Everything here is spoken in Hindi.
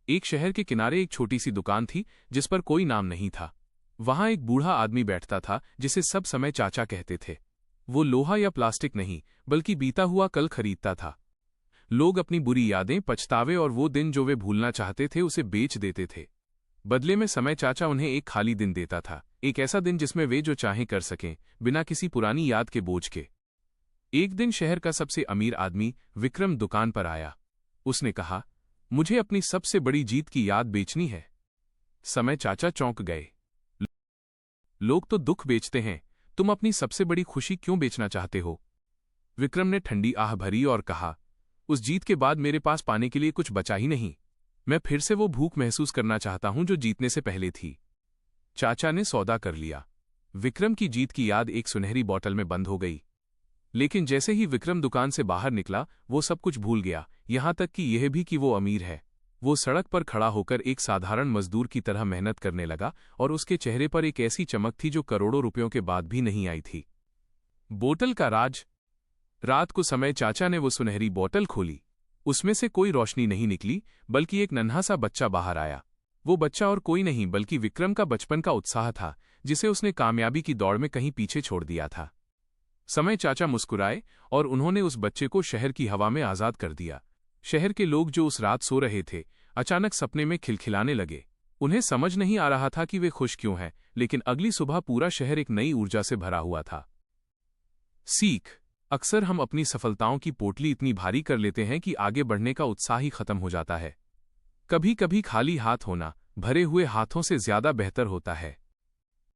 एक शहर के किनारे एक छोटी सी दुकान थी जिस पर कोई नाम नहीं था। वहां एक बूढ़ा आदमी बैठता था जिसे सब समय चाचा कहते थे। वो लोहा या प्लास्टिक नहीं बल्कि बीता हुआ कल खरीदता था। लोग अपनी बुरी यादें, पछतावे और वो दिन जो वे भूलना चाहते थे उसे बेच देते थे। बदले में समय चाचा उन्हें एक खाली दिन देता था, एक ऐसा दिन जिसमें वे जो चाहें कर सकें, बिना किसी पुरानी याद के बोझ के। एक दिन शहर का सबसे अमीर आदमी विक्रम दुकान पर आया। उसने कहा, मुझे अपनी सबसे बड़ी जीत की याद बेचनी है। समय चाचा चौंक गए। लोग तो दुख बेचते हैं, तुम अपनी सबसे बड़ी खुशी क्यों बेचना चाहते हो? विक्रम ने ठंडी आह भरी और कहा, उस जीत के बाद मेरे पास पाने के लिए कुछ बचा ही नहीं। मैं फिर से वो भूख महसूस करना चाहता हूं जो जीतने से पहले थी। चाचा ने सौदा कर लिया। विक्रम की जीत की याद एक सुनहरी बोतल में बंद हो गई। लेकिन जैसे ही विक्रम दुकान से बाहर निकला, वो सब कुछ भूल गया, यहां तक कि यह भी कि वो अमीर है। वो सड़क पर खड़ा होकर एक साधारण मजदूर की तरह मेहनत करने लगा और उसके चेहरे पर एक ऐसी चमक थी जो करोड़ों रुपयों के बाद भी नहीं आई थी। बोतल का राज। रात को समय चाचा ने वो सुनहरी बोतल खोली। उसमें से कोई रोशनी नहीं निकली, बल्कि एक नन्हा सा बच्चा बाहर आया। वो बच्चा और कोई नहीं बल्कि विक्रम का बचपन का उत्साह था, जिसे उसने कामयाबी की दौड़ में कहीं पीछे छोड़ दिया था। समय चाचा मुस्कुराए और उन्होंने उस बच्चे को शहर की हवा में आजाद कर दिया। शहर के लोग जो उस रात सो रहे थे, अचानक सपने में खिलखिलाने लगे। उन्हें समझ नहीं आ रहा था कि वे खुश क्यों हैं, लेकिन अगली सुबह पूरा शहर एक नई ऊर्जा से भरा हुआ था। सीख। अक्सर हम अपनी सफलताओं की पोटली इतनी भारी कर लेते हैं कि आगे बढ़ने का उत्साह ही खत्म हो जाता है। कभी कभी खाली हाथ होना भरे हुए हाथों से ज्यादा बेहतर होता है।